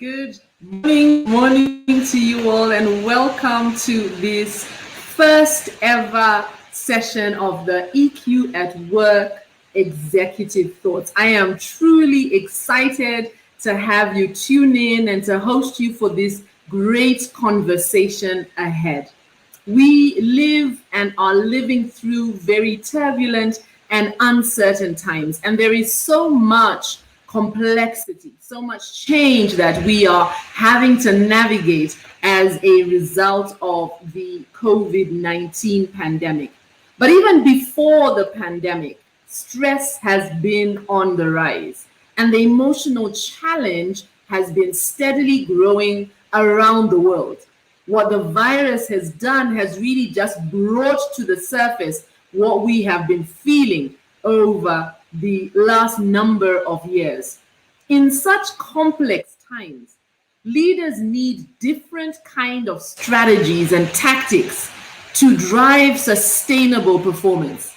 Good morning to you all, and welcome to this first ever session of the EQ at Work Executive Thoughts. I am truly excited to have you tune in and to host you for this great conversation ahead. We live and are living through very turbulent and uncertain times, and there is so much complexity, so much change that we are having to navigate as a result of the COVID-19 pandemic. But even before the pandemic, stress has been on the rise, and the emotional challenge has been steadily growing around the world. What the virus has done has really just brought to the surface what we have been feeling over the last number of years. In such complex times, leaders need different kind of strategies and tactics to drive sustainable performance.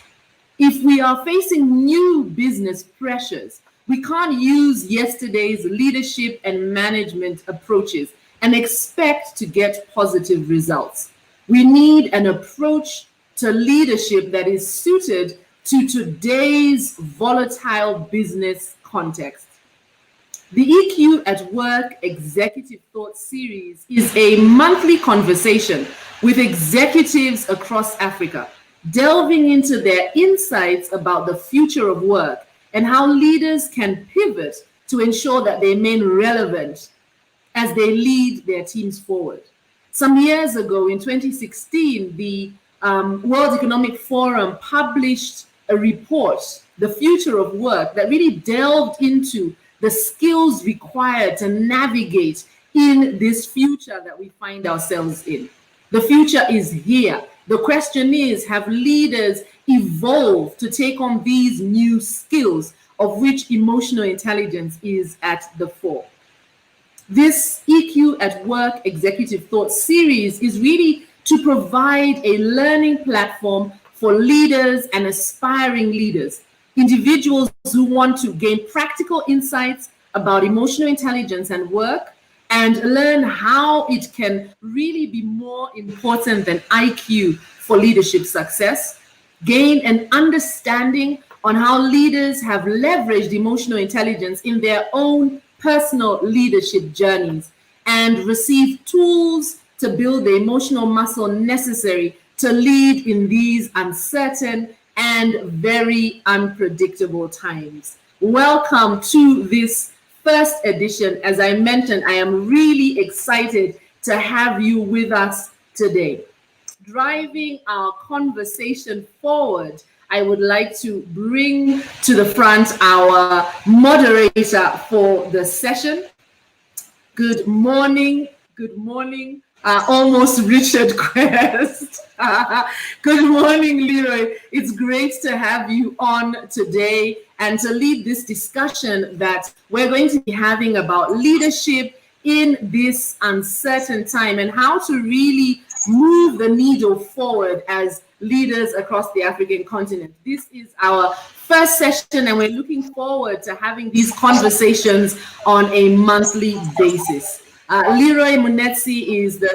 If we are facing new business pressures, we can't use yesterday's leadership and management approaches and expect to get positive results. We need an approach to leadership that is suited to today's volatile business context. The EQ at Work Executive Thoughts series is a monthly conversation with executives across Africa, delving into their insights about the future of work and how leaders can pivot to ensure that they remain relevant as they lead their teams forward. Some years ago, in 2016, the World Economic Forum published a report, The Future of Work, that really delved into the skills required to navigate in this future that we find ourselves in. The future is here. The question is, have leaders evolved to take on these new skills, of which emotional intelligence is at the fore? This EQ at Work Executive Thoughts series is really to provide a learning platform for leaders and aspiring leaders, individuals who want to gain practical insights about emotional intelligence and work and learn how it can really be more important than IQ for leadership success, gain an understanding on how leaders have leveraged emotional intelligence in their own personal leadership journeys, and receive tools to build the emotional muscle necessary to lead in these uncertain and very unpredictable times. Welcome to this first edition. As I mentioned, I am really excited to have you with us today. Driving our conversation forward, I would like to bring to the front our moderator for the session. Good morning. Good morning. Almost Richard Quest. Good morning, Leroy. It's great to have you on today and to lead this discussion that we're going to be having about leadership in this uncertain time and how to really move the needle forward as leaders across the African continent. This is our first session, and we're looking forward to having these conversations on a monthly basis. Leroy Munetsi is the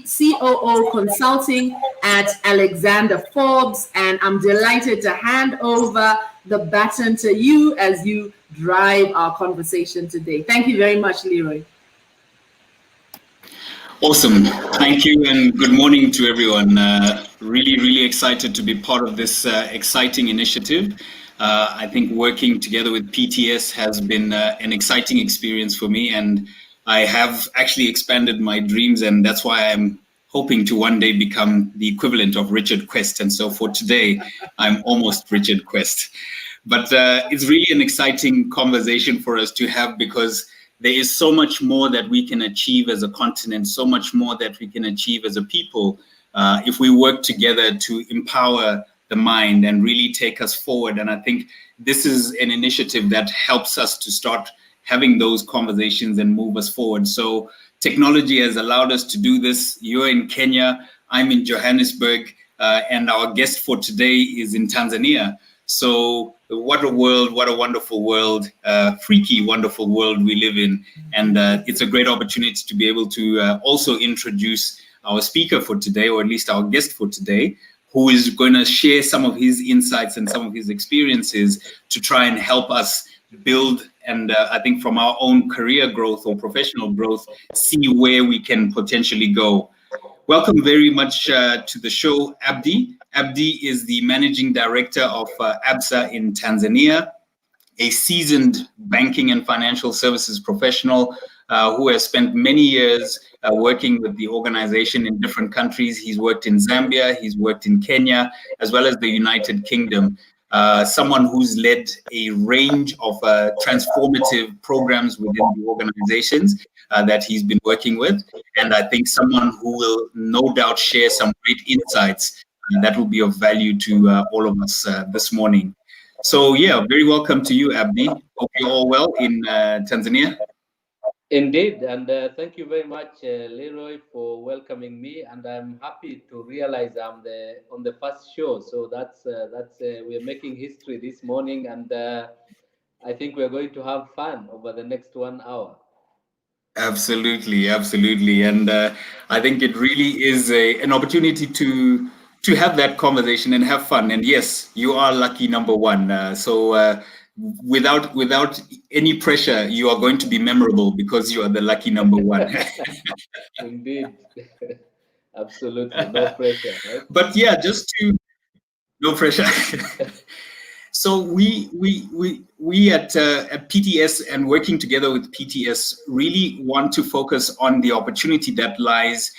COO Consulting at Alexander Forbes, and I'm delighted to hand over the baton to you as you drive our conversation today. Thank you very much, Leroy. Awesome. Thank you, and good morning to everyone. Really excited to be part of this exciting initiative. I think working together with PTS has been an exciting experience for me, and I have actually expanded my dreams, and that's why I'm hoping to one day become the equivalent of Richard Quest. And so for today, I'm almost Richard Quest. But it's really an exciting conversation for us to have, because there is so much more that we can achieve as a continent, so much more that we can achieve as a people if we work together to empower the mind and really take us forward. And I think this is an initiative that helps us to start having those conversations and move us forward. So technology has allowed us to do this. You're in Kenya, I'm in Johannesburg, and our guest for today is in Tanzania. So what a world, what a wonderful world, freaky, wonderful world we live in. And it's a great opportunity to be able to also introduce our speaker for today, or at least our guest for today, who is going to share some of his insights and some of his experiences to try and help us build, and I think from our own career growth or professional growth, see where we can potentially go. Welcome very much to the show, Abdi. Abdi is the Managing Director of ABSA in Tanzania, a seasoned banking and financial services professional who has spent many years working with the organization in different countries. He's worked in Zambia, he's worked in Kenya, as well as the United Kingdom. Someone who's led a range of transformative programs within the organizations that he's been working with. And I think someone who will no doubt share some great insights that will be of value to all of us this morning. So yeah, very welcome to you, Abdi. Hope you're all well in Tanzania. Indeed, and thank you very much, Leroy, for welcoming me. And I'm happy to realize I'm on the first show. So that's we're making history this morning, and I think we're going to have fun over the next 1 hour. Absolutely, absolutely, and I think it really is an opportunity to have that conversation and have fun. And yes, you are lucky number one. So without any pressure, you are going to be memorable because you are the lucky number one. Indeed, absolutely, no pressure, right? But yeah, no pressure. So we at PTS and working together with PTS really want to focus on the opportunity that lies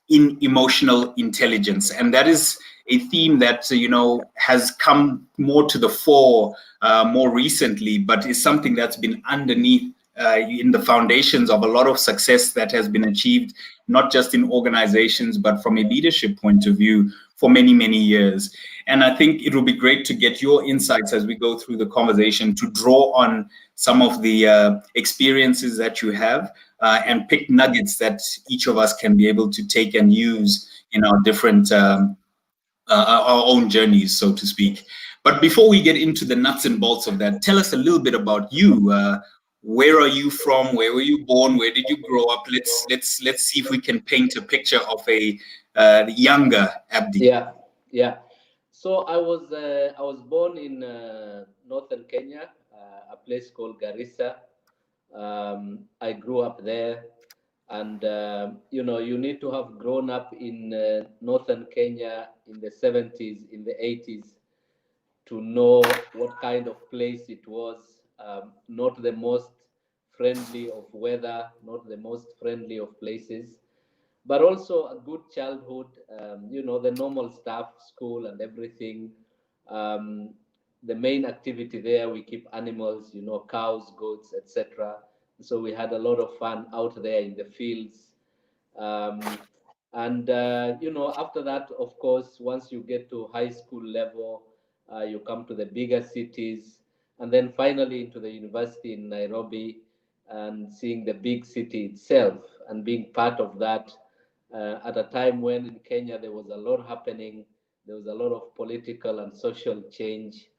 in emotional intelligence, and that is a theme that has come more to the fore more recently, but is something that's been underneath in the foundations of a lot of success that has been achieved, not just in organizations, but from a leadership point of view for many, many years. And I think it will be great to get your insights as we go through the conversation, to draw on some of the experiences that you have and pick nuggets that each of us can be able to take and use in our different, our own journeys, so to speak. But before we get into the nuts and bolts of that, tell us a little bit about you. Where are you from? Where were you born? Where did you grow up? Let's see if we can paint a picture of a younger Abdi. Yeah. So I was born in northern Kenya, a place called Garissa. I grew up there, and you need to have grown up in northern Kenya in the 70s, in the 80s, to know what kind of place it was. Not the most friendly of weather, not the most friendly of places, but also a good childhood, the normal stuff, school and everything. The main activity there, we keep animals, cows, goats, etc. So we had a lot of fun out there in the fields. After that, of course, once you get to high school level, you come to the bigger cities, and then finally into the university in Nairobi, and seeing the big city itself and being part of that at a time when in Kenya there was a lot happening. There was a lot of political and social change,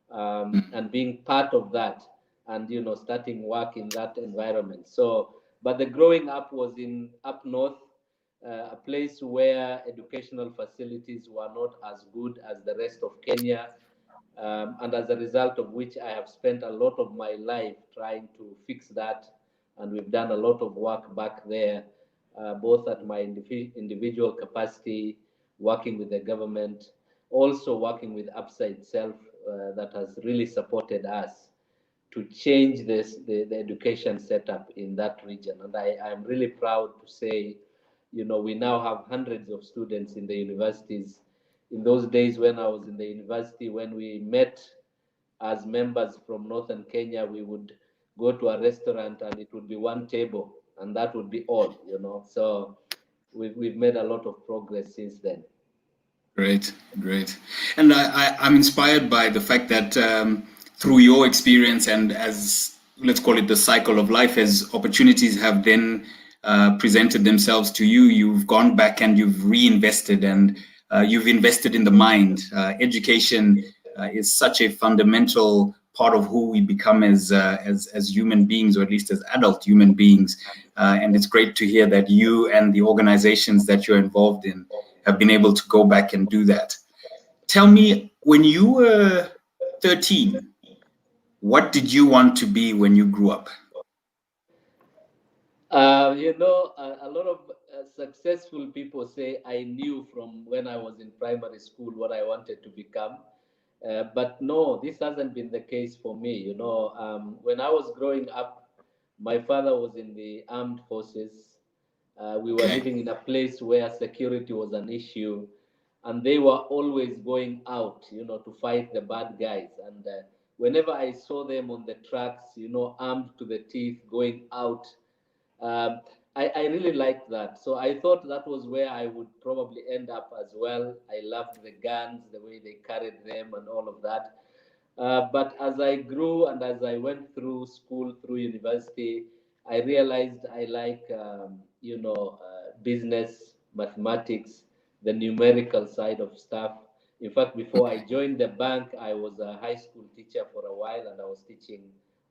and being part of that, and starting work in that environment. So, but the growing up was in up north, a place where educational facilities were not as good as the rest of Kenya. And as a result of which, I have spent a lot of my life trying to fix that. And we've done a lot of work back there, both at my individual capacity, working with the government, also working with ABSA itself, that has really supported us to change the education setup in that region. And I'm really proud to say, we now have hundreds of students in the universities. In those days when I was in the university, when we met as members from northern Kenya, we would go to a restaurant and it would be one table, and that would be all, So we've made a lot of progress since then. Great. And I'm inspired by the fact that through your experience, and as let's call it the cycle of life, as opportunities have then presented themselves to you, you've gone back and you've reinvested, and you've invested in the mind. Education is such a fundamental part of who we become as human beings, or at least as adult human beings. And it's great to hear that you and the organizations that you're involved in have been able to go back and do that. Tell me, when you were 13, what did you want to be when you grew up? A lot of successful people say I knew from when I was in primary school what I wanted to become. But no, this hasn't been the case for me. When I was growing up, my father was in the armed forces. We were living in a place where security was an issue, and they were always going out, to fight the bad guys. And whenever I saw them on the tracks, armed to the teeth, going out, um, I really liked that. So I thought that was where I would probably end up as well. I loved the guns, the way they carried them, and all of that. But as I grew and as I went through school, through university, I realized I like, business, mathematics, the numerical side of stuff. In fact, before I joined the bank, I was a high school teacher for a while, and I was teaching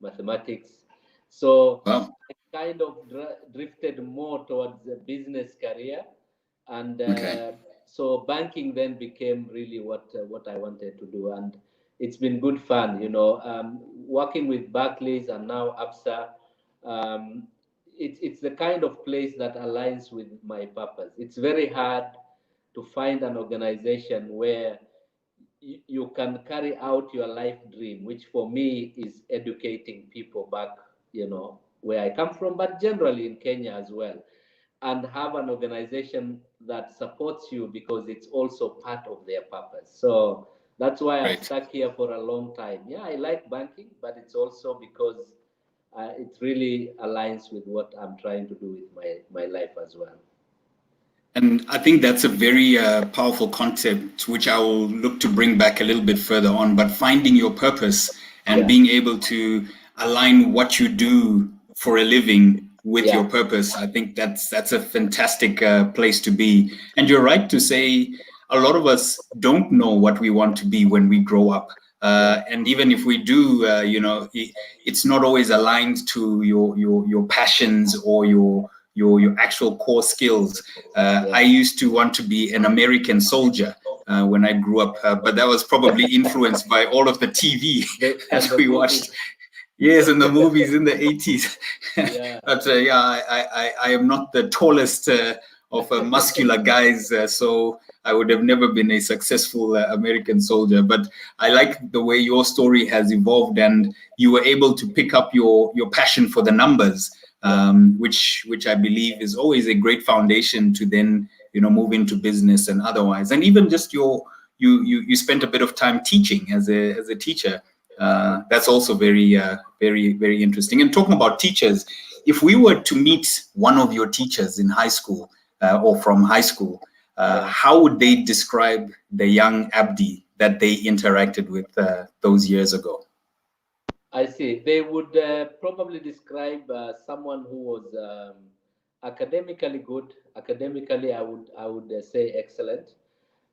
mathematics. So Wow. I kind of drifted more towards a business career, and so banking then became really what I wanted to do, and it's been good fun, working with Barclays and now ABSA. Um, it's the kind of place that aligns with my purpose. It's very hard to find an organization where you can carry out your life dream, which for me is educating people back, where I come from, but generally in Kenya as well, and have an organization that supports you because it's also part of their purpose. So that's why I've stuck here for a long time. Yeah, I like banking, but it's also because it really aligns with what I'm trying to do with my life as well. And I think that's a very powerful concept, which I will look to bring back a little bit further on. But finding your purpose and being able to align what you do for a living with your purpose, I think that's a fantastic place to be. And you're right to say a lot of us don't know what we want to be when we grow up. And even if we do, it's not always aligned to your passions or your actual core skills. I used to want to be an American soldier when I grew up, but that was probably influenced by all of the TV that we watched. Yes, in the movies in the 80s. But I am not the tallest of muscular guys, so I would have never been a successful American soldier. But I like the way your story has evolved, and you were able to pick up your passion for the numbers, which I believe is always a great foundation to then move into business and otherwise. And even just you spent a bit of time teaching as a teacher. That's also very, very interesting. And talking about teachers, if we were to meet one of your teachers in high school or from high school, how would they describe the young Abdi that they interacted with those years ago? I see. They would probably describe someone who was academically good. Academically, I would say excellent,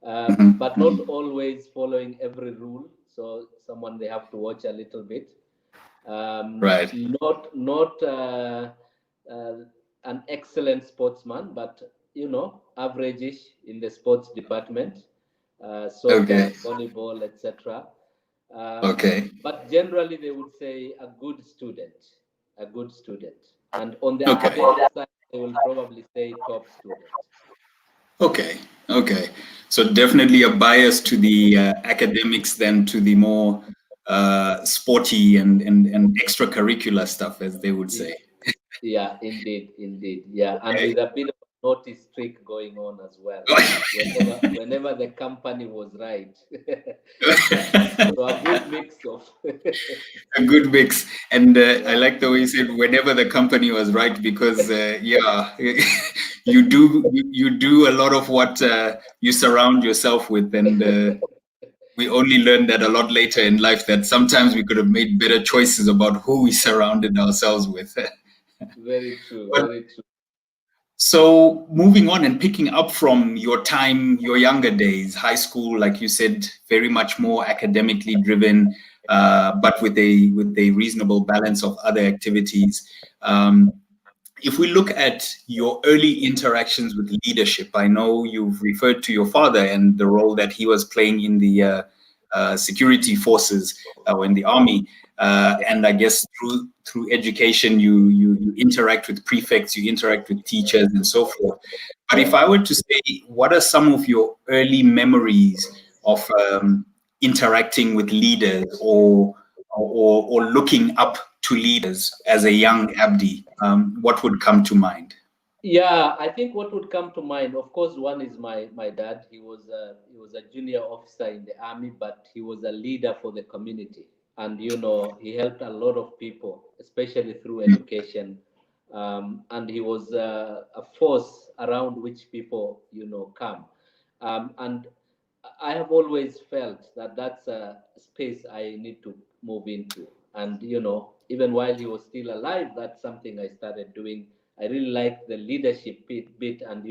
but not always following every rule. So someone they have to watch a little bit. Not an excellent sportsman, but average-ish in the sports department, soccer, volleyball, etc. But generally, they would say a good student, and on the academic side, they will probably say top student. Okay. So definitely a bias to the academics than to the more sporty and extracurricular stuff, as they would say. Yeah, indeed. Yeah, and with a bit of a naughty streak going on as well. whenever the company was right. So a good mix of. A good mix, and I like the way you said whenever the company was right, because you do a lot of what you surround yourself with, and we only learned that a lot later in life, that sometimes we could have made better choices about who we surrounded ourselves with. Very true. So moving on and picking up from your time, your younger days, high school, like you said, very much more academically driven, but with a reasonable balance of other activities. If we look at your early interactions with leadership, I know you've referred to your father and the role that he was playing in the security forces or in the army. And I guess through education, you interact with prefects, you interact with teachers, and so forth. But if I were to say, what are some of your early memories of interacting with leaders or looking up to leaders as a young Abdi? What would come to mind? Yeah, I think what would come to mind, of course, one is my dad. He was a junior officer in the army, but he was a leader for the community, and he helped a lot of people, especially through education. And he was a force around which people come. And I have always felt that that's a space I need to move into. And even while he was still alive, that's something I started doing. I really like the leadership bit and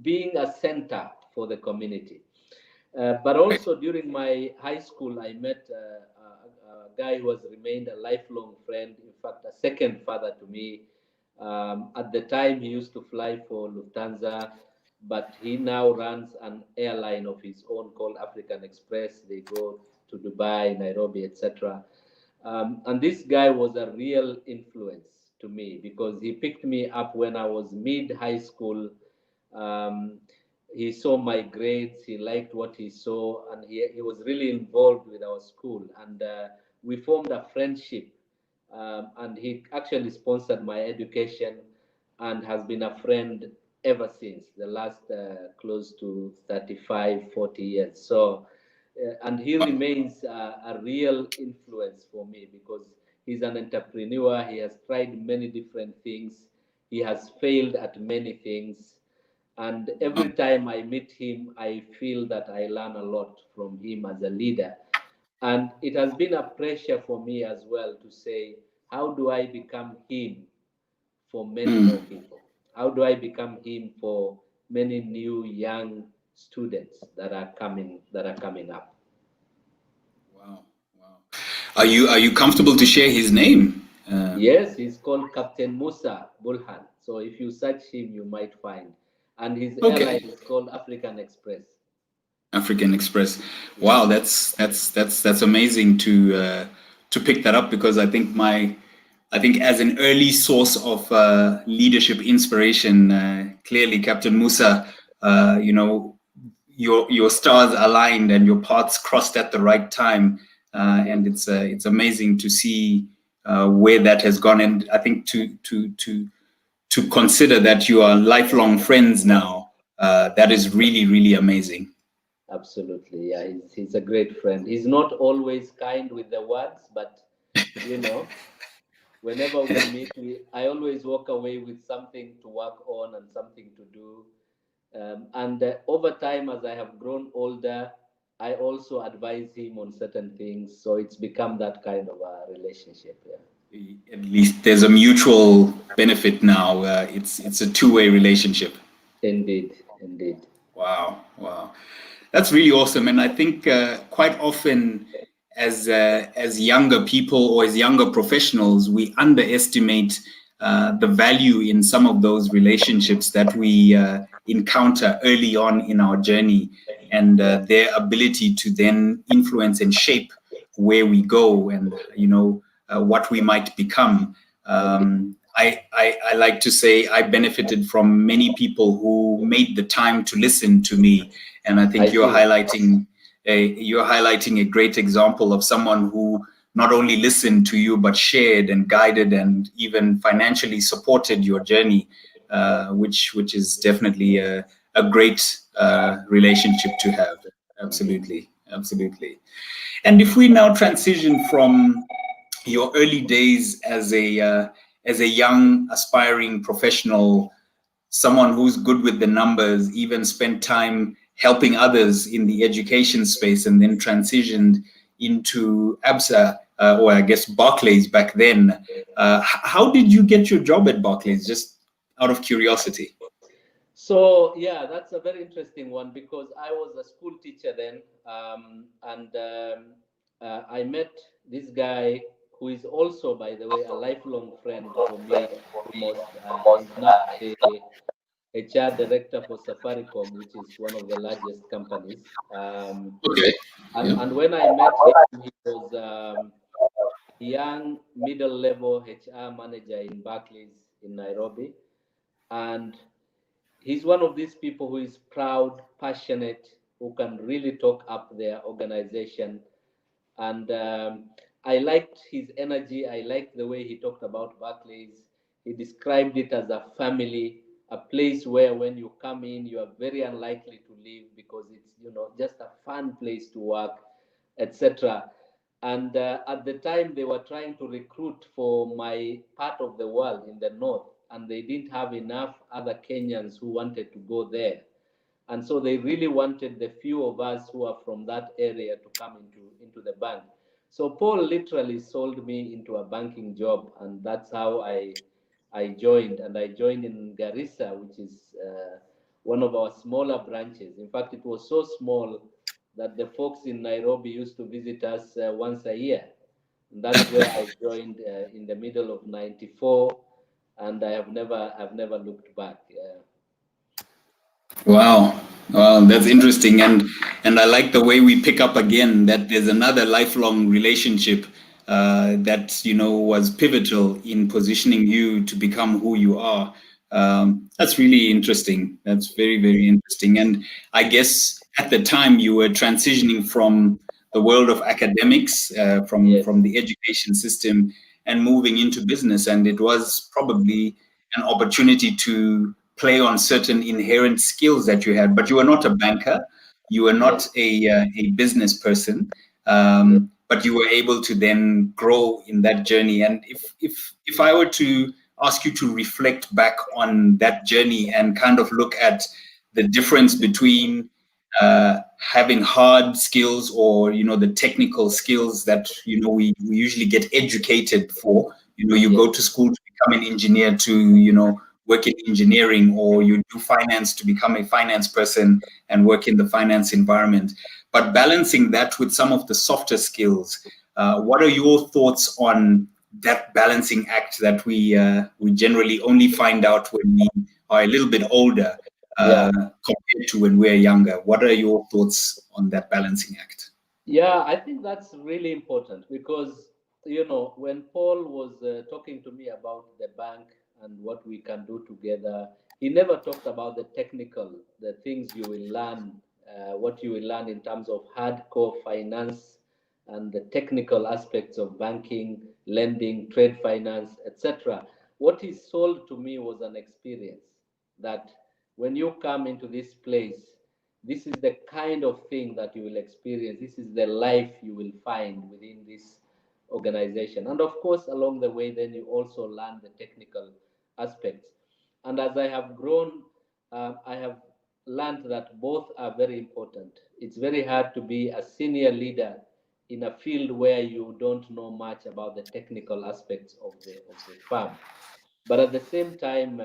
being a center for the community. But also during my high school, I met a guy who has remained a lifelong friend, in fact, a second father to me. At the time, he used to fly for Lufthansa, but he now runs an airline of his own called African Express. They go to Dubai, Nairobi, etc. And this guy was a real influence to me because he picked me up when I was mid high school. Um, he saw my grades, he liked what he saw, and he was really involved with our school. And we formed a friendship. And he actually sponsored my education and has been a friend ever since the last close to 35, 40 years. So, and he remains a real influence for me because he's an entrepreneur. He has tried many different things. He has failed at many things. And every time I meet him, I feel that I learn a lot from him as a leader. And it has been a pressure for me as well to say, how do I become him for many more people? How do I become him for many new young students that are coming up? Wow, wow. Are you comfortable to share his name? Yes, he's called Captain Musa Bulhan. So if you search him, you might find. And his Okay, airline is called African Express. African Express. Yeah. Wow, that's amazing to pick that up because I think as an early source of leadership inspiration, clearly Captain Musa, your stars aligned and your paths crossed at the right time, and it's amazing to see where that has gone. And I think to consider that you are lifelong friends now, that is really really amazing. Absolutely. Yeah, he's a great friend. He's not always kind with the words, but you know, whenever we meet, I always walk away with something to work on and something to do. And over time, as I have grown older, I also advise him on certain things. So it's become that kind of a relationship. Yeah. At least there's a mutual benefit now. It's a two-way relationship. Indeed. Indeed. Wow, wow, that's really awesome. And I think quite often, as younger people or as younger professionals, we underestimate the value in some of those relationships that we encounter early on in our journey, and their ability to then influence and shape where we go and what we might become. I like to say I benefited from many people who made the time to listen to me, and I think you're highlighting a great example of someone who not only listened to you but shared and guided and even financially supported your journey, which is definitely a great relationship to have. Absolutely, absolutely. And if we now transition from your early days as a young aspiring professional, someone who's good with the numbers, even spent time helping others in the education space, and then transitioned into ABSA, or I guess Barclays back then. How did you get your job at Barclays? Just out of curiosity? So yeah, that's a very interesting one because I was a school teacher then, I met this guy who is also, by the way, a lifelong friend for me. Almost, he's now the HR director for Safaricom, which is one of the largest companies. Okay. Yeah. And when I met him, he was a young middle-level HR manager in Barclays in Nairobi, and he's one of these people who is proud, passionate, who can really talk up their organization. And I liked his energy. I liked the way he talked about Barclays. He described it as a family, a place where when you come in, you are very unlikely to leave because it's, you know, just a fun place to work, etc. And at the time, they were trying to recruit for my part of the world in the north, and they didn't have enough other Kenyans who wanted to go there. And so they really wanted the few of us who are from that area to come into the bank. So Paul literally sold me into a banking job, and that's how I joined. And I joined in Garissa, which is one of our smaller branches. In fact, it was so small that the folks in Nairobi used to visit us once a year. And that's where I joined in the middle of '94, and I've never looked back. Wow. Wow, that's interesting. And I like the way we pick up again that there's another lifelong relationship that, you know, was pivotal in positioning you to become who you are. That's really interesting. That's very, very interesting. And I guess at the time you were transitioning from the world of academics, Yes. from the education system, and moving into business. And it was probably an opportunity to play on certain inherent skills that you had. But you were not a banker, you were not a business person, but you were able to then grow in that journey. And if I were to ask you to reflect back on that journey and kind of look at the difference between having hard skills or, you know, the technical skills that, you know, we usually get educated for, you know, you go to school to become an engineer, to, you know, work in engineering, or you do finance to become a finance person and work in the finance environment. But balancing that with some of the softer skills, what are your thoughts on that balancing act that we generally only find out when we are a little bit older compared to when we're younger? What are your thoughts on that balancing act? Yeah, I think that's really important because, you know, when Paul was talking to me about the bank and what we can do together, he never talked about the technical, the things you will learn, what you will learn in terms of hardcore finance and the technical aspects of banking, lending, trade finance, etc. What he sold to me was an experience that when you come into this place, this is the kind of thing that you will experience. This is the life you will find within this organization. And of course, along the way, then you also learn the technical aspects. And as I have grown, I have learned that both are very important. It's very hard to be a senior leader in a field where you don't know much about the technical aspects of the firm. But at the same time,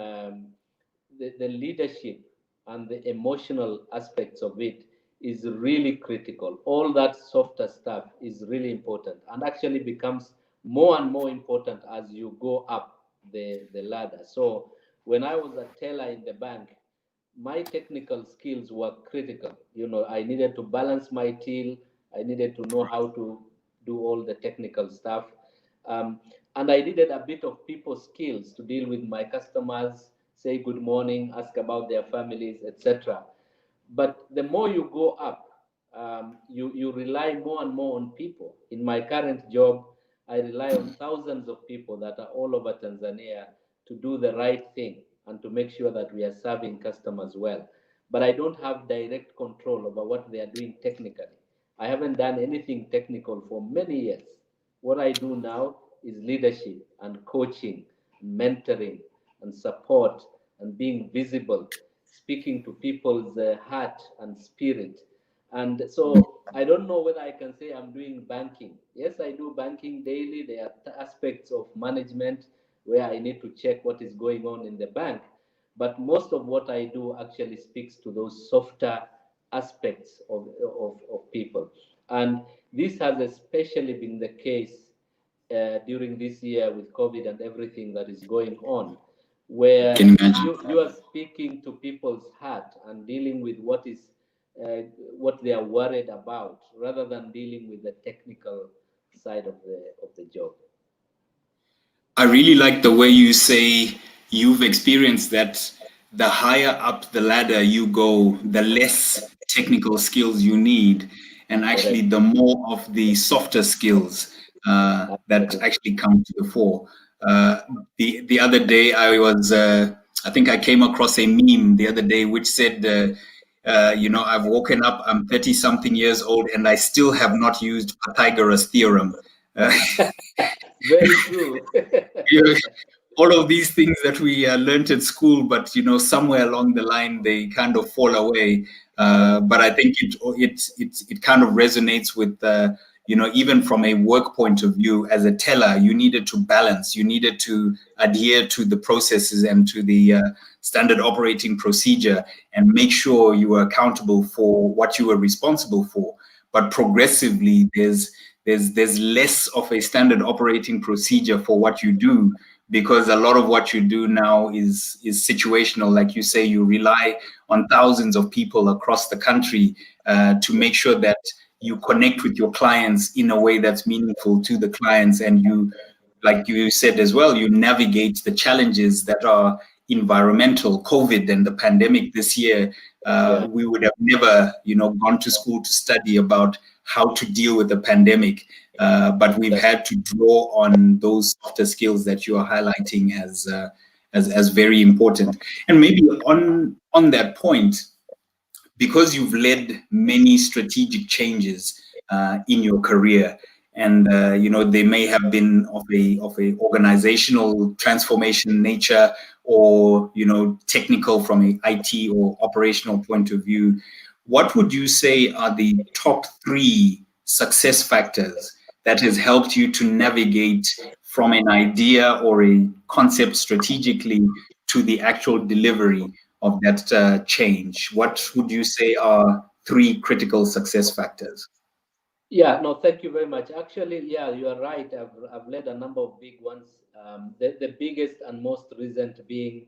the leadership and the emotional aspects of it is really critical. All that softer stuff is really important and actually becomes more and more important as you go up the ladder. So when I was a teller in the bank, my technical skills were critical. You know, I needed to balance my till, I needed to know how to do all the technical stuff. Um, and I needed a bit of people skills to deal with my customers, say good morning, ask about their families, etc. But the more you go up, you rely more and more on people. In my current job, I rely on thousands of people that are all over Tanzania to do the right thing and to make sure that we are serving customers well. But I don't have direct control over what they are doing technically. I haven't done anything technical for many years. What I do now is leadership and coaching, mentoring and support and being visible, speaking to people's heart and spirit. And so I don't know whether I can say I'm doing banking. Yes, I do banking daily. There are aspects of management where I need to check what is going on in the bank. but most of what I do actually speaks to those softer aspects of people. And this has especially been the case during this year with COVID and everything that is going on, where Can imagine. you are speaking to people's heart and dealing with what they are worried about, rather than dealing with the technical side of the job. I really like the way you say you've experienced that the higher up the ladder you go, the less technical skills you need, and actually Correct. the more of the softer skills that Absolutely. actually come to the fore. The other day, I think I came across a meme the other day which said, I've woken up, I'm 30 something years old, and I still have not used Pythagoras theorem. Uh, Very true. you know, all of these things that we learned at school, but somewhere along the line they kind of fall away. But I think it kind of resonates with even from a work point of view. As a teller, you needed to balance, you needed to adhere to the processes and to the standard operating procedure, and make sure you were accountable for what you were responsible for. But progressively, there's less of a standard operating procedure for what you do, because a lot of what you do now is situational. Like you say, you rely on thousands of people across the country to make sure that you connect with your clients in a way that's meaningful to the clients, and you, like you said as well, you navigate the challenges that are environmental. COVID and the pandemic this year, Yeah. we would have never gone to school to study about how to deal with the pandemic, but we've had to draw on those softer skills that you are highlighting as very important. And maybe on that point, because you've led many strategic changes in your career, and they may have been of a organizational transformation nature, or technical from a IT or operational point of view, what would you say are the top three success factors that has helped you to navigate from an idea or a concept strategically to the actual delivery of that change? What would you say are three critical success factors? Yeah, no, thank you very much. Actually, yeah, you are right. I've led a number of big ones. The biggest and most recent being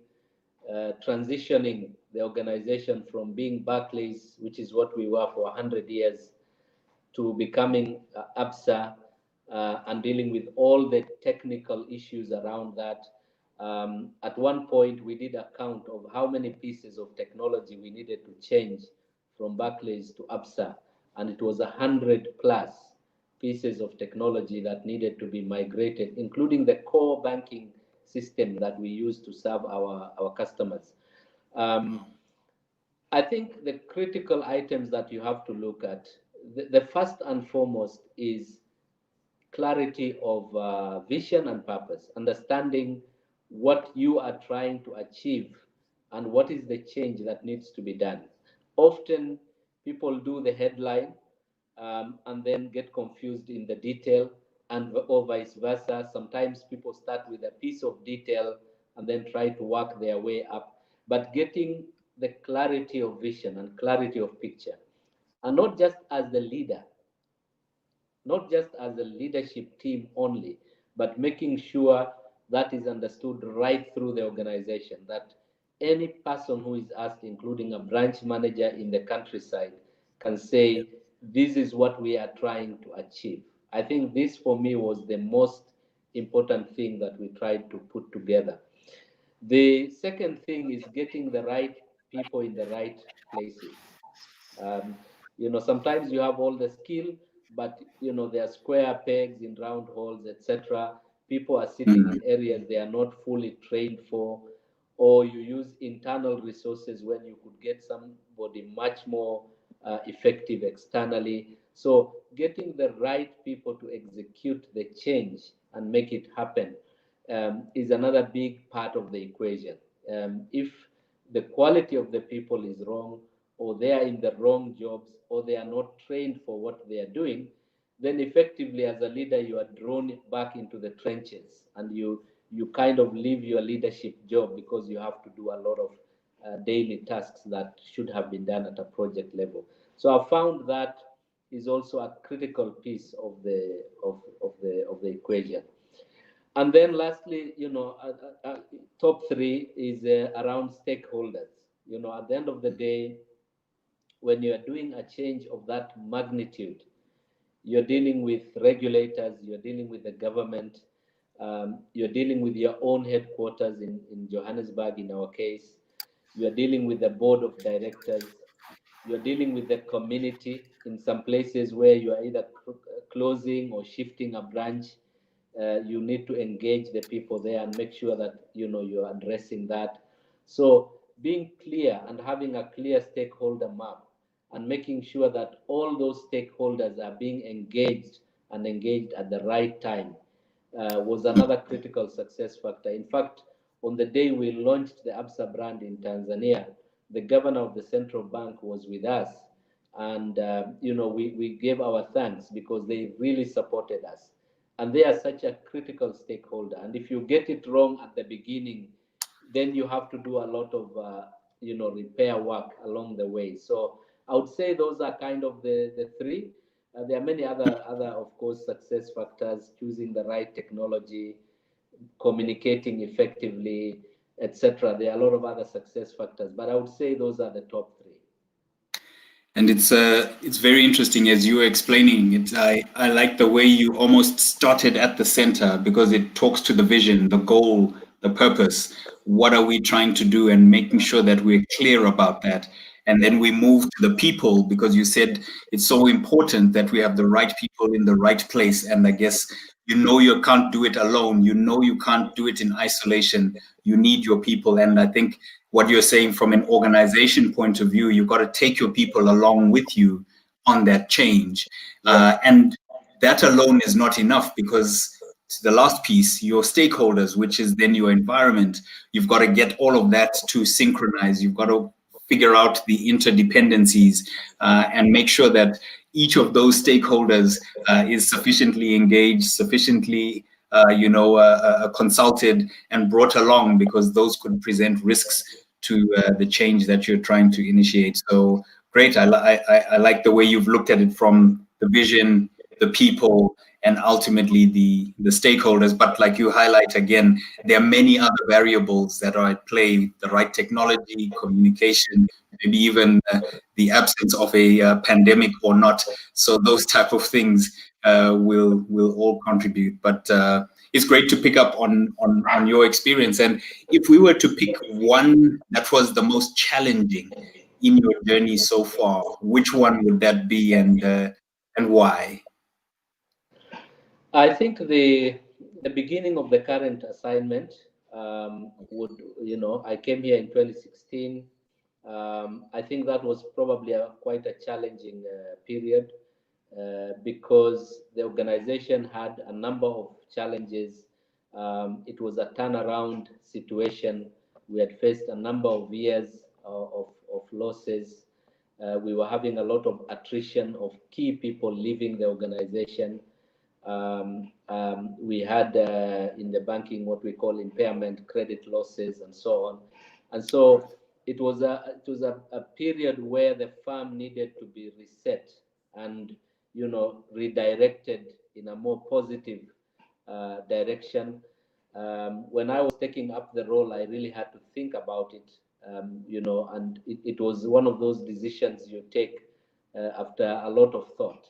transitioning the organization from being Barclays, which is what we were for 100 years, to becoming ABSA, and dealing with all the technical issues around that. At one point, we did a count of how many pieces of technology we needed to change from Barclays to ABSA, and it was 100+ pieces of technology that needed to be migrated, including the core banking system that we use to serve our customers. I think the critical items that you have to look at, the first and foremost is clarity of vision and purpose, understanding what you are trying to achieve and what is the change that needs to be done. Often people do the headline, and then get confused in the detail, and or vice versa. Sometimes people start with a piece of detail and then try to work their way up. But getting the clarity of vision and clarity of picture, and not just as the leader, not just as a leadership team only, but making sure that is understood right through the organization, that any person who is asked, including a branch manager in the countryside, can say, this is what we are trying to achieve. I think this for me was the most important thing that we tried to put together. The second thing is getting the right people in the right places. Um, sometimes you have all the skill, but there are square pegs in round holes, etc. People are sitting Mm. in areas they are not fully trained for, or you use internal resources when you could get somebody much more effective externally. So getting the right people to execute the change and make it happen is another big part of the equation. If the quality of the people is wrong, or they are in the wrong jobs, or they are not trained for what they are doing, then effectively as a leader, you are drawn back into the trenches, and you kind of leave your leadership job because you have to do a lot of daily tasks that should have been done at a project level. So I found that is also a critical piece of the equation. And then lastly, top three is around stakeholders. At the end of the day, when you are doing a change of that magnitude, you're dealing with regulators, you're dealing with the government, you're dealing with your own headquarters in Johannesburg, in our case, you're dealing with the board of directors, you're dealing with the community in some places where you are either closing or shifting a branch. You need to engage the people there and make sure that you're addressing that. So being clear and having a clear stakeholder map and making sure that all those stakeholders are being engaged and engaged at the right time was another critical success factor. In fact, on the day we launched the ABSA brand in Tanzania, the governor of the central bank was with us, and we gave our thanks because they really supported us, and they are such a critical stakeholder. And if you get it wrong at the beginning, then you have to do a lot of repair work along the way. So I would say those are kind of the three. There are many other of course success factors: choosing the right technology, communicating effectively, etc. There are a lot of other success factors, but I would say those are the top three. And it's very interesting as you were explaining it. I like the way you almost started at the center, because it talks to the vision, the goal, the purpose. What are we trying to do, and making sure that we're clear about that. And then we move to the people, because you said it's so important that we have the right people in the right place. And I guess you can't do it alone. You can't do it in isolation. You need your people. And I think what you're saying from an organization point of view, you've got to take your people along with you on that change. And that alone is not enough, because the last piece, your stakeholders, which is then your environment, you've got to get all of that to synchronize. You've got to figure out the interdependencies and make sure that each of those stakeholders is sufficiently engaged, sufficiently consulted and brought along, because those could present risks to the change that you're trying to initiate. So great. I like the way you've looked at it from the vision, the people, and ultimately the stakeholders. But like you highlight again, there are many other variables that are at play: the right technology, communication, maybe even the absence of a pandemic or not. So those type of things will all contribute. But it's great to pick up on your experience. And if we were to pick one that was the most challenging in your journey so far, which one would that be, and why? I think the beginning of the current assignment I came here in 2016. I think that was probably quite a challenging period because the organization had a number of challenges. It was a turnaround situation. We had faced a number of years of losses. We were having a lot of attrition of key people leaving the organization. We had in the banking what we call impairment, credit losses, and so on. And so it was a period where the firm needed to be reset and redirected in a more positive direction. When I was taking up the role, I really had to think about it, and it was one of those decisions you take after a lot of thought.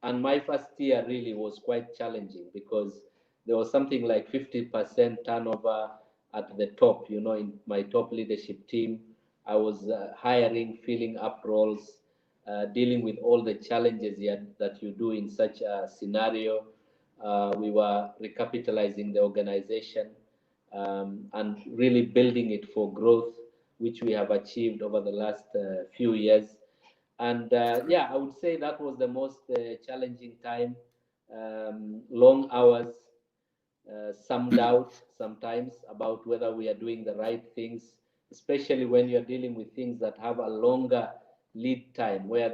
And my first year really was quite challenging because there was something like 50% turnover at the top, in my top leadership team. I was hiring, filling up roles, dealing with all the challenges that you do in such a scenario. We were recapitalizing the organization and really building it for growth, which we have achieved over the last few years. And I would say that was the most challenging time. Long hours, some doubt sometimes about whether we are doing the right things, especially when you're dealing with things that have a longer lead time, where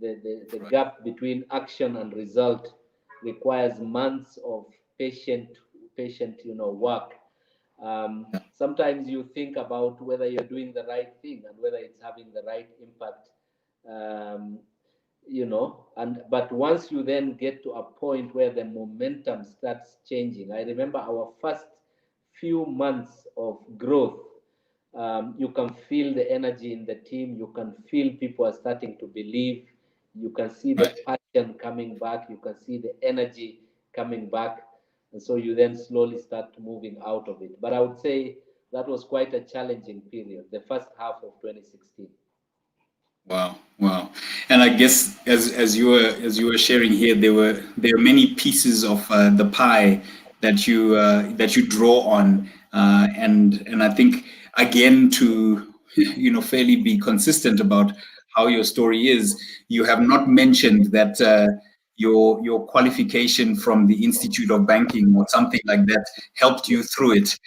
the gap between action and result requires months of patient work. Sometimes you think about whether you're doing the right thing and whether it's having the right impact, but once you then get to a point where the momentum starts changing. I remember our first few months of growth. You can feel the energy in the team. You can feel people are starting to believe. You can see the passion coming back. You can see the energy coming back. And so you then slowly start moving out of it. But I would say that was quite a challenging period, the first half of 2016. Wow, wow. And I guess as you were sharing here, there are many pieces of the pie that you draw on, and I think again to fairly be consistent about how your story is. You have not mentioned that your qualification from the Institute of Banking or something like that helped you through it.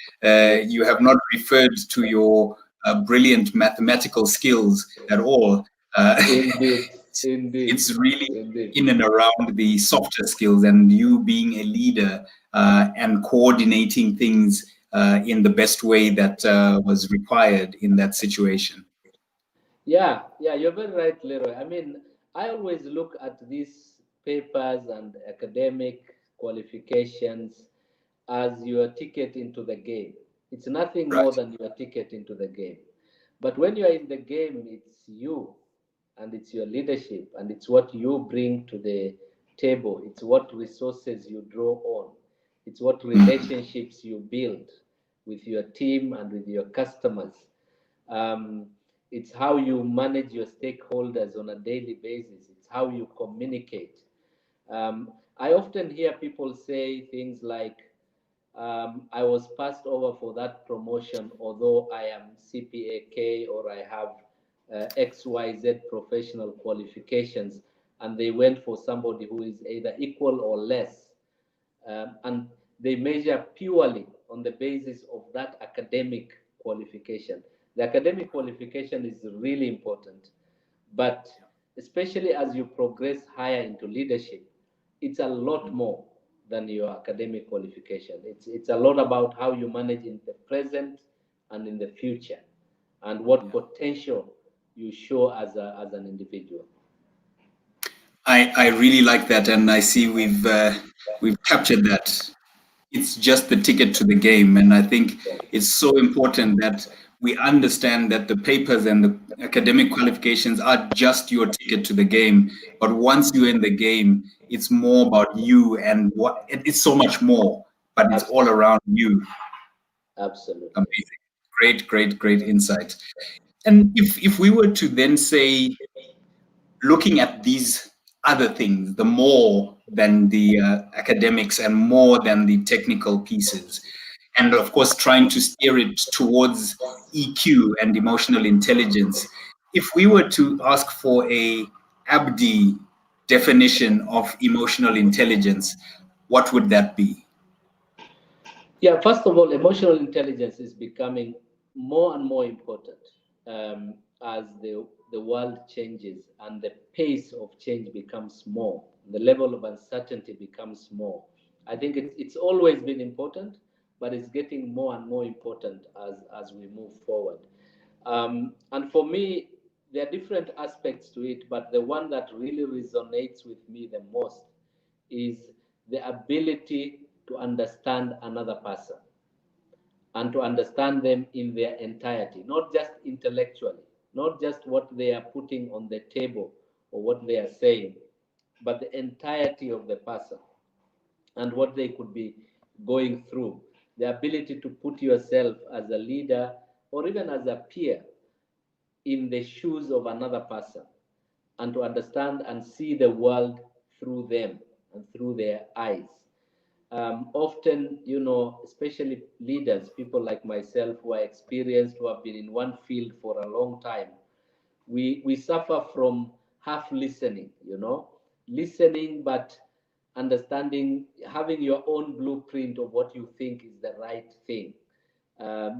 You have not referred to your brilliant mathematical skills at all. Indeed, indeed, It's really indeed. in and around the softer skills and you being a leader and coordinating things in the best way that was required in that situation. Yeah, yeah, you're very right, Leroy. I mean, I always look at these papers and academic qualifications as your ticket into the game. It's nothing more Right. than your ticket into the game. But when you're in the game, it's you and it's your leadership and it's what you bring to the table. It's what resources you draw on. It's what relationships you build with your team and with your customers. Um, it's how you manage your stakeholders on a daily basis. It's how you communicate. I often hear people say things like, I was passed over for that promotion, although I am CPAK or I have XYZ professional qualifications, and they went for somebody who is either equal or less. And they measure purely on the basis of that academic qualification. The academic qualification is really important, but especially as you progress higher into leadership, it's a lot more than your academic qualification. It's a lot about how you manage in the present and in the future, and what potential you show as an individual. I really like that, and I see we've captured that. It's just the ticket to the game, and I think it's so important that we understand that the papers and the academic qualifications are just your ticket to the game. But once you're in the game, it's more about you and it's so much more. But it's all Absolutely. around you. Absolutely. Amazing, great insight. And if we were to then say, looking at these other things, the more than the academics and more than the technical pieces, and of course trying to steer it towards EQ and emotional intelligence. If we were to ask for a Abdi definition of emotional intelligence, what would that be? Yeah, first of all, emotional intelligence is becoming more and more important as the world changes and the pace of change becomes more, the level of uncertainty becomes more. I think it's always been important, but it's getting more and more important as we move forward. And for me, there are different aspects to it, but the one that really resonates with me the most is the ability to understand another person and to understand them in their entirety, not just intellectually, not just what they are putting on the table or what they are saying, but the entirety of the person and what they could be going through. The ability to put yourself as a leader or even as a peer in the shoes of another person and to understand and see the world through them and through their eyes. Often, especially leaders, people like myself who are experienced, who have been in one field for a long time, we suffer from half listening, listening, but understanding, having your own blueprint of what you think is the right thing,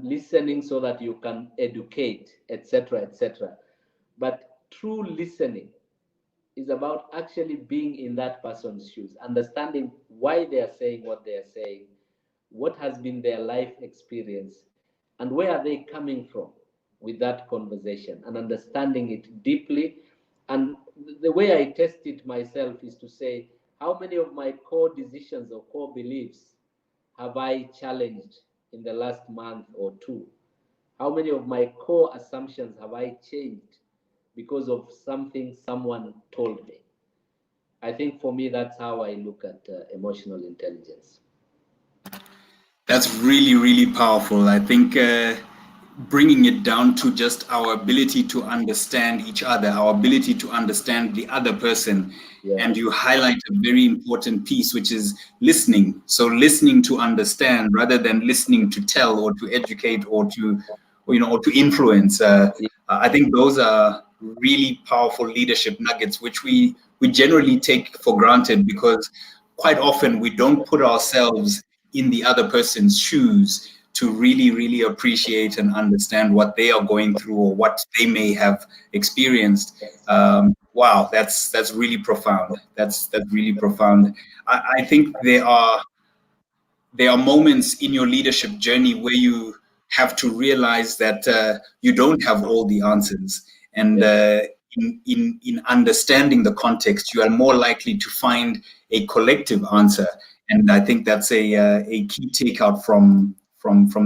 listening so that you can educate, etc., etc. But true listening is about actually being in that person's shoes, understanding why they are saying what they are saying, what has been their life experience, and where are they coming from with that conversation, and understanding it deeply. And the way I test it myself is to say, how many of my core decisions or core beliefs have I challenged in the last month or two? How many of my core assumptions have I changed because of something someone told me? I think for me, that's how I look at emotional intelligence. That's really, really powerful. I think bringing it down to just our ability to understand each other, our ability to understand the other person. Yeah. And you highlight a very important piece, which is listening. So listening to understand rather than listening to tell or to educate or to, or to influence. I think those are really powerful leadership nuggets, which we generally take for granted because quite often we don't put ourselves in the other person's shoes to really, really appreciate and understand what they are going through or what they may have experienced. Wow, that's really profound. That's really profound. I think there are moments in your leadership journey where you have to realize that you don't have all the answers, and in understanding the context, you are more likely to find a collective answer. And I think that's a key takeout from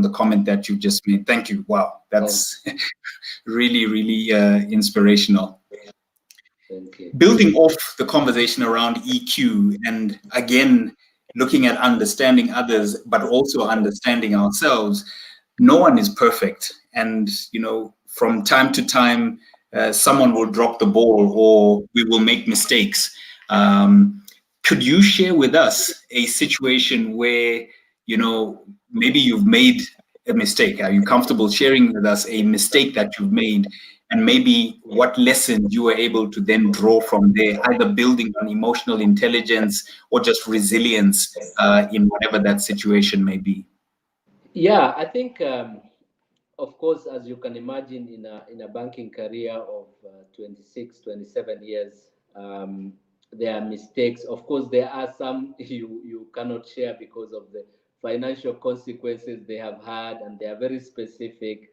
the comment that you just made. Thank you. Wow, that's really, really inspirational. Thank you. Building off the conversation around EQ, and again looking at understanding others but also understanding ourselves, no one is perfect, and from time to time someone will drop the ball or we will make mistakes. Could you share with us a situation where maybe you've made a mistake? Are you comfortable sharing with us a mistake that you've made, and maybe what lessons you were able to then draw from there, either building on emotional intelligence or just resilience in whatever that situation may be? Yeah, I think, of course, as you can imagine, in a banking career of 26, 27 years, there are mistakes. Of course, there are some you cannot share because of the financial consequences they have had, and they are very specific.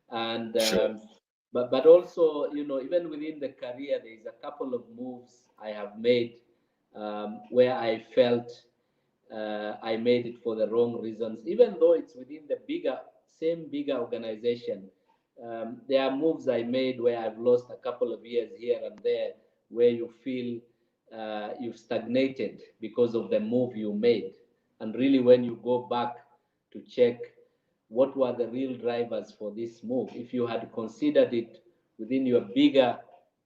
And Sure. but also, even within the career, there is a couple of moves I have made where I felt I made it for the wrong reasons, even though it's within the same bigger organization. There are moves I made where I've lost a couple of years here and there, where you feel you've stagnated because of the move you made. And really, when you go back to check what were the real drivers for this move, if you had considered it within your bigger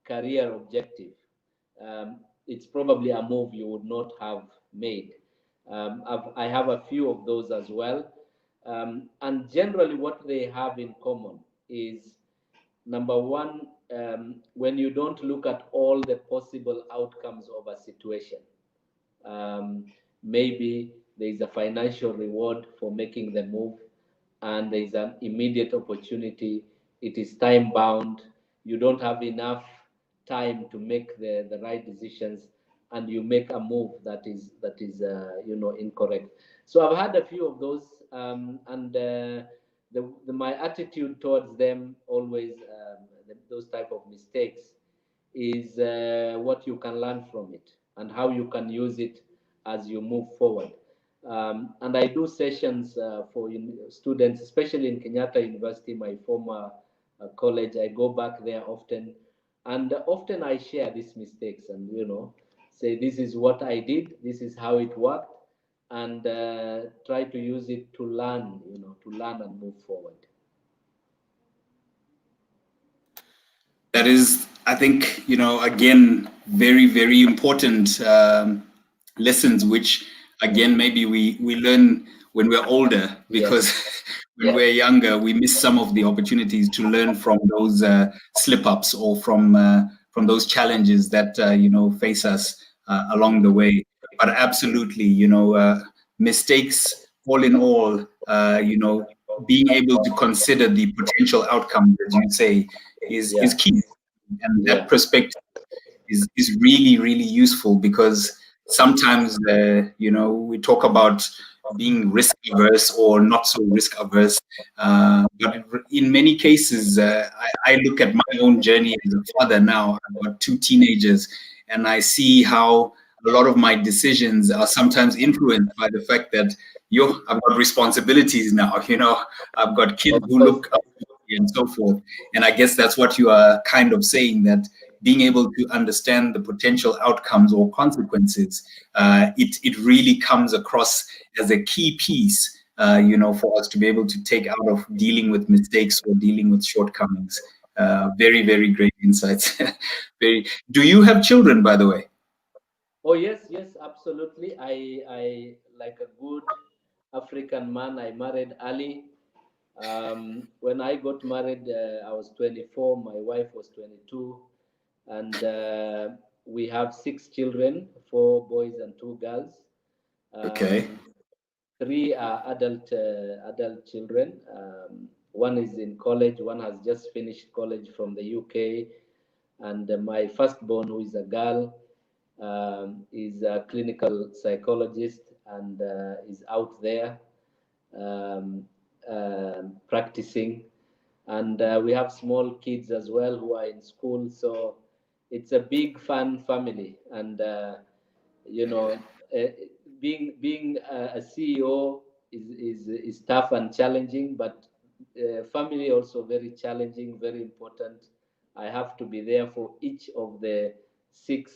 career objective, it's probably a move you would not have made. I have a few of those as well. And generally, what they have in common is, number one, when you don't look at all the possible outcomes of a situation. Maybe there is a financial reward for making the move, and there is an immediate opportunity. It is time bound. You don't have enough time to make the right decisions, and you make a move that is incorrect. So I've had a few of those, and my attitude towards them always, those type of mistakes, is what you can learn from it and how you can use it as you move forward. And I do sessions for students, especially in Kenyatta University, my former college. I go back there often, and often I share these mistakes and say, this is what I did, this is how it worked, and try to use it to learn, to learn and move forward. That is, I think, again, very, very important lessons, which, again, maybe we learn when we're older, because when we're younger, we miss some of the opportunities to learn from those slip-ups or from those challenges that, face us along the way. But absolutely, mistakes, all in all, being able to consider the potential outcomes, as you say, is key. And that perspective is really, really useful, because sometimes, we talk about being risk averse or not so risk averse. But in many cases, I look at my own journey as a father now. I've got two teenagers, and I see how a lot of my decisions are sometimes influenced by the fact that, I've got responsibilities now. I've got kids Of who course. look up to me and so forth. And I guess that's what you are kind of saying, that being able to understand the potential outcomes or consequences, it really comes across as a key piece, for us to be able to take out of dealing with mistakes or dealing with shortcomings. Very, very great insights. Very. Do you have children, by the way? Oh yes, yes, absolutely. I like a good African man. I married early. When I got married, I was 24. My wife was 22, and we have 6 children, 4 boys and 2 girls. Okay. Um, Three are adult children. One is in college. One has just finished college from the UK, and my firstborn, who is a girl, is a clinical psychologist and is out there um, practicing. And we have small kids as well who are in school. So it's a big fun family. And you know, uh, being a CEO is tough and challenging, but family also very challenging, very important. I have to be there for each of the 6,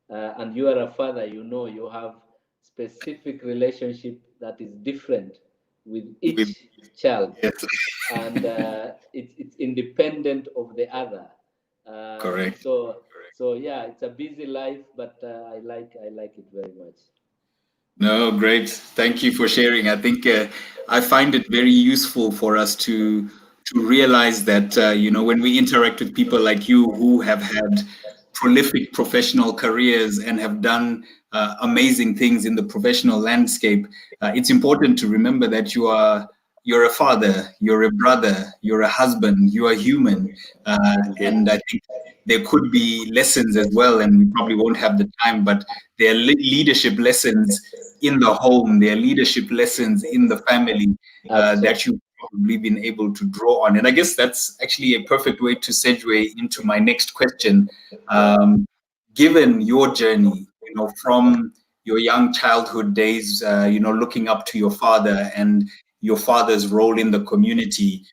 and you are a father. You have specific relationship that is different with With each child, Yes. and it's independent of the other. Correct. So yeah, it's a busy life, but I like it very much. No, great. Thank you for sharing. I think I find it very useful for us to realize that, when we interact with people like you who have had prolific professional careers and have done amazing things in the professional landscape, it's important to remember that you're a father, you're a brother, you're a husband, you are human, Indeed. and I think there could be lessons as well, and we probably won't have the time, but there are leadership lessons in the home, their leadership lessons in the family, Absolutely. that you've probably been able to draw on. And I guess that's actually a perfect way to segue into my next question. Um, Given your journey, from your young childhood days, looking up to your father and your father's role in the community,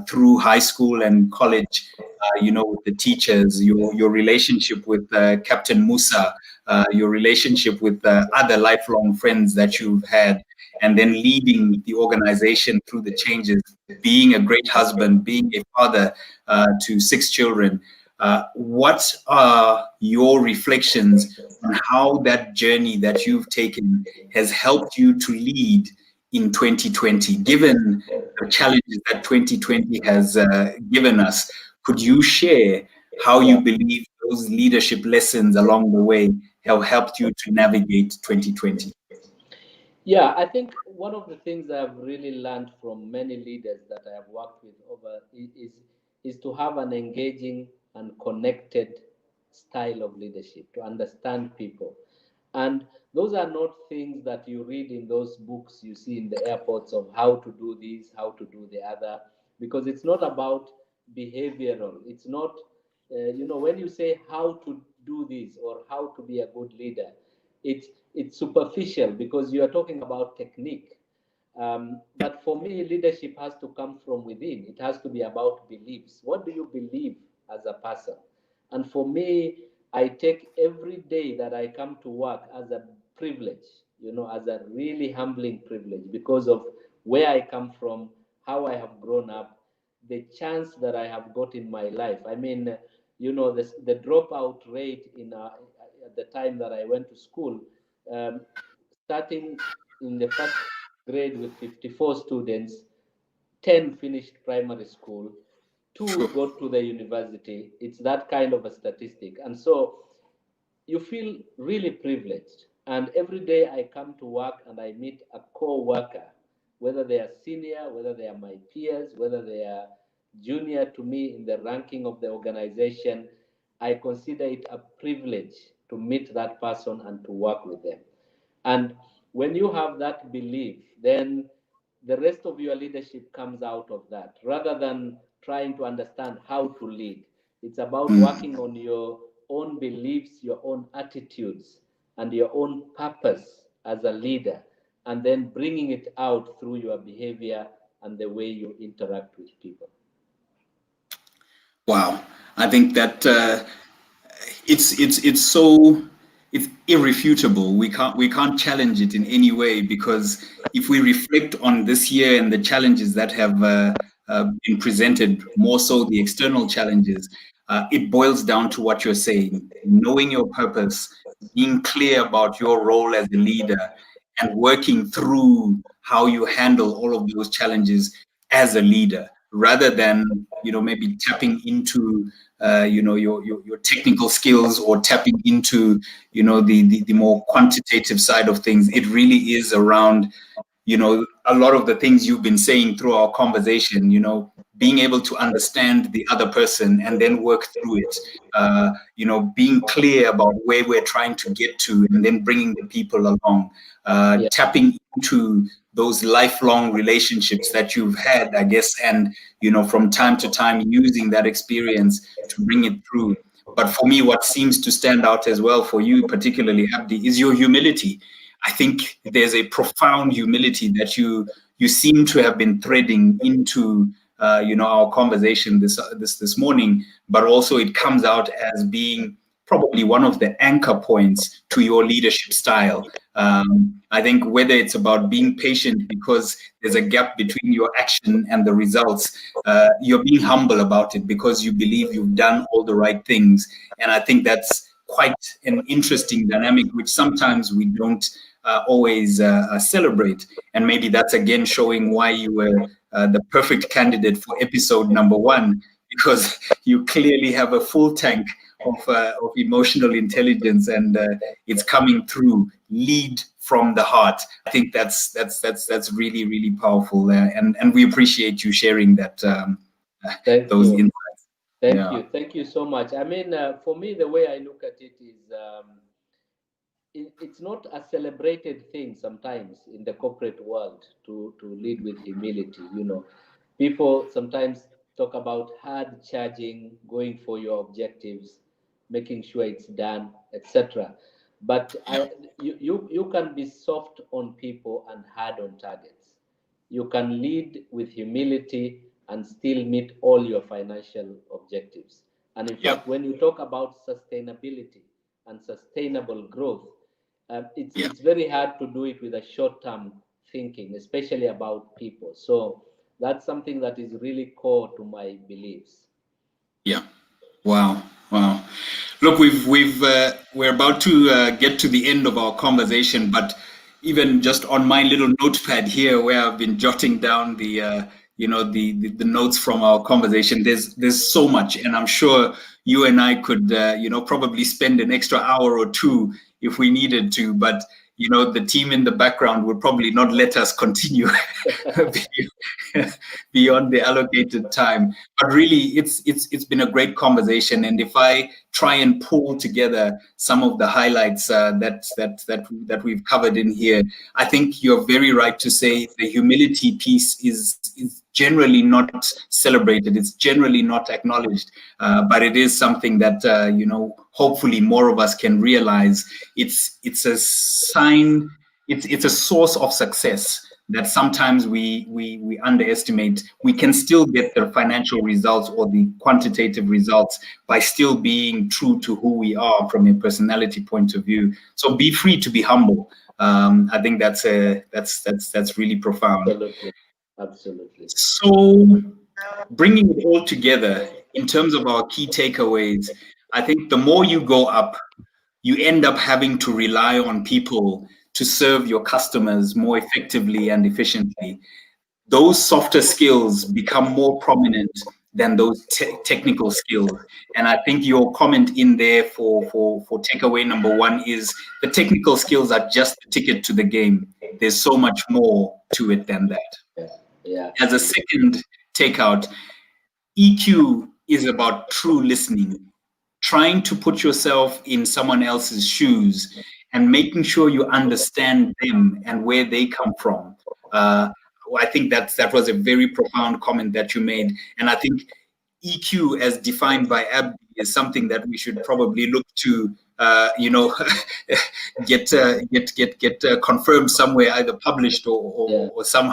through high school and college, with the teachers, your relationship with Captain Musa, your relationship with other lifelong friends that you've had, and then leading the organization through the changes, being a great husband, being a father to 6 children. What are your reflections on how that journey that you've taken has helped you to lead in 2020, given the challenges that 2020 has given us? Could you share how you Yeah. believe those leadership lessons along the way have helped you to navigate 2020? Yeah, I think one of the things I've really learned from many leaders that I have worked with is to have an engaging and connected style of leadership, to understand people. And those are not things that you read in those books you see in the airports of how to do this, how to do the other, because it's not about behavioral. It's not, when you say how to do this or how to be a good leader, it's superficial because you are talking about technique. But for me, leadership has to come from within. It has to be about beliefs. What do you believe as a person? And for me, I take every day that I come to work as a privilege, as a really humbling privilege because of where I come from, how I have grown up, the chance that I have got in my life. I mean, the dropout rate at the time that I went to school, um, starting in the first grade with 54 students, 10 finished primary school, 2 Phew. got to the university. It's that kind of a statistic. And so you feel really privileged. And every day I come to work and I meet a co-worker, whether they are senior, whether they are my peers, whether they are junior to me in the ranking of the organization. I consider it a privilege to meet that person and to work with them. And when you have that belief, then the rest of your leadership comes out of that, rather than trying to understand how to lead. It's about working on your own beliefs, your own attitudes, and your own purpose as a leader, and then bringing it out through your behavior and the way you interact with people. Wow, I think that it's so it's irrefutable. We can't challenge it in any way, because if we reflect on this year and the challenges that have been presented, more so the external challenges, it boils down to what you're saying: knowing your purpose, being clear about your role as a leader, and working through how you handle all of those challenges as a leader, rather than maybe tapping into your technical skills, or tapping into the more quantitative side of things. It really is around a lot of the things you've been saying through our conversation, being able to understand the other person and then work through it, being clear about where we're trying to get to, and then bringing the people along, Yeah. tapping into those lifelong relationships that you've had, I guess, and from time to time using that experience to bring it through. But for me, what seems to stand out as well for you, particularly Abdi, is your humility. I think there's a profound humility that you seem to have been threading into our conversation this morning, but also it comes out as being probably one of the anchor points to your leadership style. I think whether it's about being patient because there's a gap between your action and the results, you're being humble about it because you believe you've done all the right things. And I think that's quite an interesting dynamic, which sometimes we don't always celebrate. And maybe that's again showing why you were the perfect candidate for episode number 1, because you clearly have a full tank of emotional intelligence, and it's coming through. Lead from the heart. I think that's really, really powerful, and we appreciate you sharing that those insights. Thank you so much. I mean, for me, the way I look at it is, it's not a celebrated thing sometimes in the corporate world to lead with humility. People sometimes talk about hard charging, going for your objectives, making sure it's done, etc. But you can be soft on people and hard on targets. You can lead with humility and still meet all your financial objectives. And in fact, when you talk about sustainability and sustainable growth, it's very hard to do it with a short-term thinking, especially about people. So that's something that is really core to my beliefs. Yeah. Wow. Look, we're about to get to the end of our conversation, but even just on my little notepad here, where I've been jotting down the notes from our conversation, there's so much, and I'm sure you and I could probably spend an extra hour or two if we needed to, but the team in the background would probably not let us continue beyond the allocated time. But really, it's been a great conversation, and if I try and pull together some of the highlights that we've covered in here, I think you're very right to say the humility piece is generally not celebrated. It's generally not acknowledged, but it is something that hopefully more of us can realize. It's a sign. It's a source of success that sometimes we underestimate. We can still get the financial results or the quantitative results by still being true to who we are from a personality point of view. So be free to be humble. I think that's really profound. Absolutely. So bringing it all together in terms of our key takeaways, I think the more you go up, you end up having to rely on people to serve your customers more effectively and efficiently. Those softer skills become more prominent than those technical skills. And I think your comment in there for takeaway number 1 is the technical skills are just the ticket to the game. There's so much more to it than that. Yeah. As a second takeout, EQ is about true listening, trying to put yourself in someone else's shoes and making sure you understand them and where they come from. I think that was a very profound comment that you made. And I think EQ, as defined by Abdi, is something that we should probably look to, get confirmed somewhere, either published or somehow.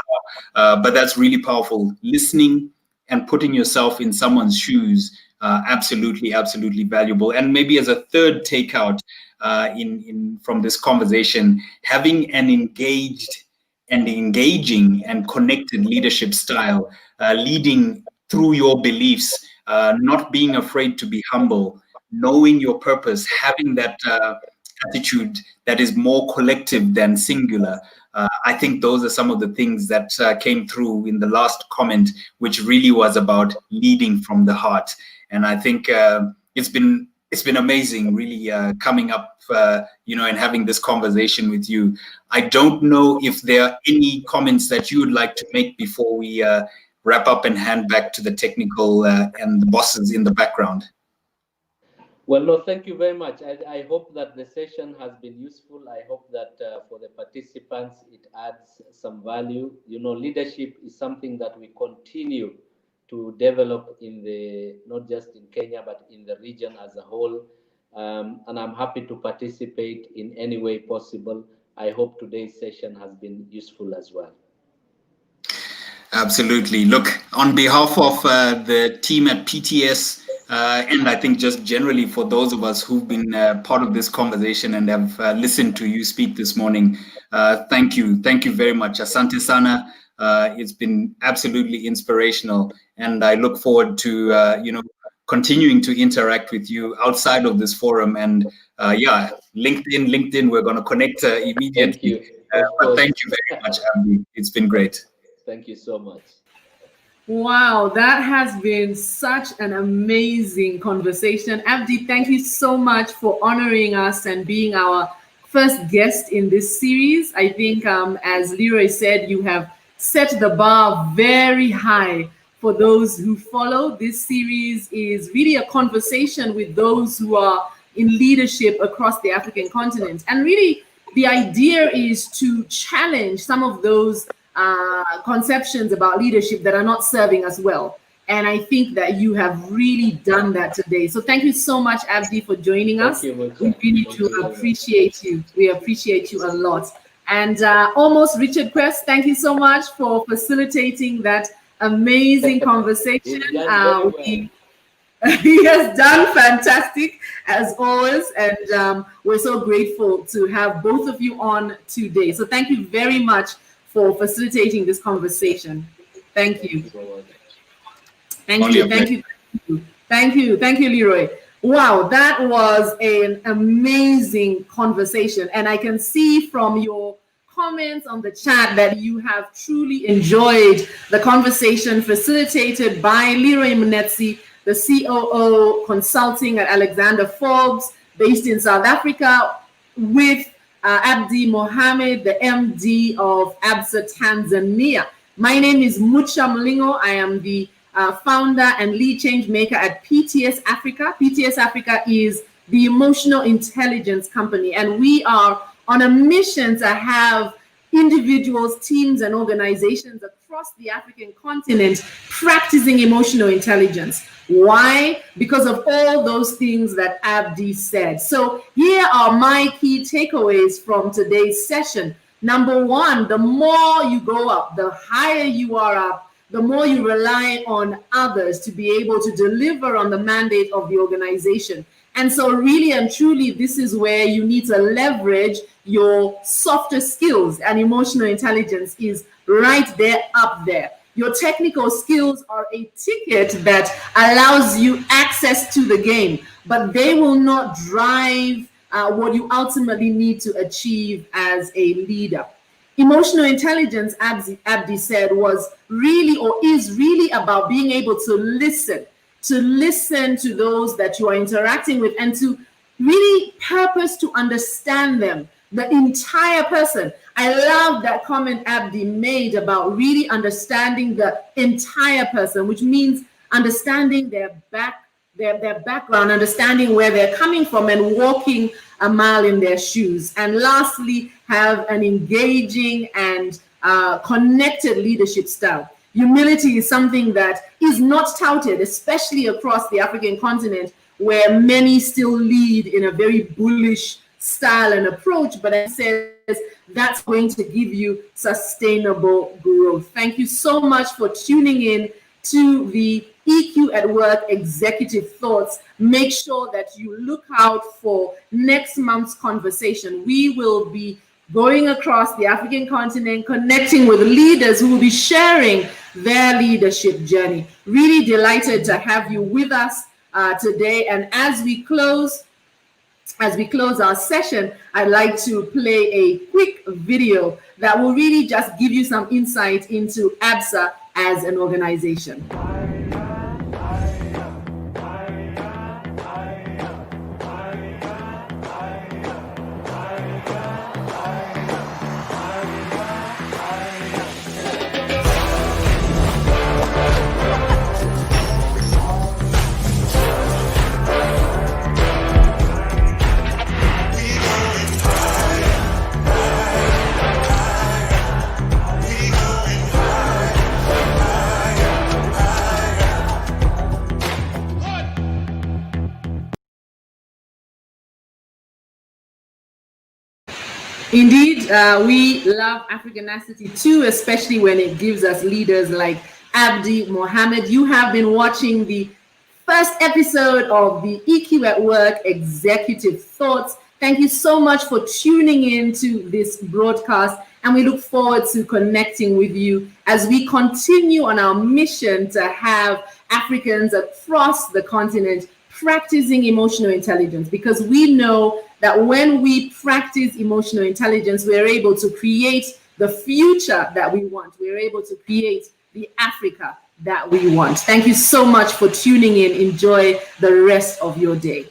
But that's really powerful. Listening and putting yourself in someone's shoes, absolutely valuable. And maybe as a third takeout from this conversation, having an engaging and connected leadership style, leading through your beliefs, not being afraid to be humble, knowing your purpose, having that attitude that is more collective than singular. I think those are some of the things that came through in the last comment, which really was about leading from the heart. And I think it's been amazing, really coming up, and having this conversation with you. I don't know if there are any comments that you would like to make before we wrap up and hand back to the technical and the bosses in the background. Well, no, thank you very much. I hope that the session has been useful. I hope that for the participants, it adds some value. Leadership is something that we continue to develop not just in Kenya, but in the region as a whole. And I'm happy to participate in any way possible. I hope today's session has been useful as well. Absolutely. Look, on behalf of the team at PTS, and I think just generally for those of us who've been part of this conversation and have listened to you speak this morning, thank you very much. Asante sana. It's been absolutely inspirational, and I look forward to continuing to interact with you outside of this forum. And LinkedIn, we're going to connect immediately. But thank you very much, Abdi. It's been great. Thank you so much. Wow, that has been such an amazing conversation. Abdi, thank you so much for honoring us and being our first guest in this series. I think, as Leroy said, you have set the bar very high for those who follow. This series is really a conversation with those who are in leadership across the African continent. And really, the idea is to challenge some of those conceptions about leadership that are not serving us well. And I think that you have really done that today. So thank you so much, Abdi, for joining us. We really do appreciate you. We appreciate you a lot. And almost Richard Quest, thank you so much for facilitating that amazing conversation. He has done fantastic as always, and we're so grateful to have both of you on today. So thank you very much for facilitating this conversation. Thank you. Thank you, Leroy. Wow, that was an amazing conversation, and I can see from your comments on the chat that you have truly enjoyed the conversation facilitated by Leroy Mnetsi, the COO consulting at Alexander Forbes, based in South Africa, with Abdi Mohamed, the MD of ABSA Tanzania. My name is Mucha Mlingo. I am the founder and lead change maker at PTS Africa. PTS Africa is the emotional intelligence company, and we are on a mission to have individuals, teams, and organizations across the African continent practicing emotional intelligence. Why? Because of all those things that Abdi said. So here are my key takeaways from today's session. Number one, the more you go up, the higher you are up, the more you rely on others to be able to deliver on the mandate of the organization. And so really and truly, this is where you need to leverage your softer skills, and emotional intelligence is right there up there. Your technical skills are a ticket that allows you access to the game, but they will not drive what you ultimately need to achieve as a leader. Emotional intelligence, Abdi said, was really or is really about being able to listen to those that you are interacting with, and to really purpose to understand them, the entire person. I love that comment Abdi made about really understanding the entire person, which means understanding their their background, understanding where they're coming from, and walking a mile in their shoes. And lastly, have an engaging and connected leadership style. Humility is something that is not touted, especially across the African continent, where many still lead in a very bullish style and approach, but it says that's going to give you sustainable growth. Thank you so much for tuning in to the EQ at Work Executive Thoughts. Make sure that you look out for next month's conversation. We will be going across the African continent, connecting with leaders who will be sharing their leadership journey. Really delighted to have you with us today. And as we close our session, I'd like to play a quick video that will really just give you some insight into ABSA as an organization. Indeed, we love Africanacity too, especially when it gives us leaders like Abdi, Mohamed. You have been watching the first episode of the EQ at Work Executive Thoughts. Thank you so much for tuning in to this broadcast, and we look forward to connecting with you as we continue on our mission to have Africans across the continent practicing emotional intelligence, because we know that when we practice emotional intelligence, we're able to create the future that we want. We're able to create the Africa that we want. Thank you so much for tuning in. Enjoy the rest of your day.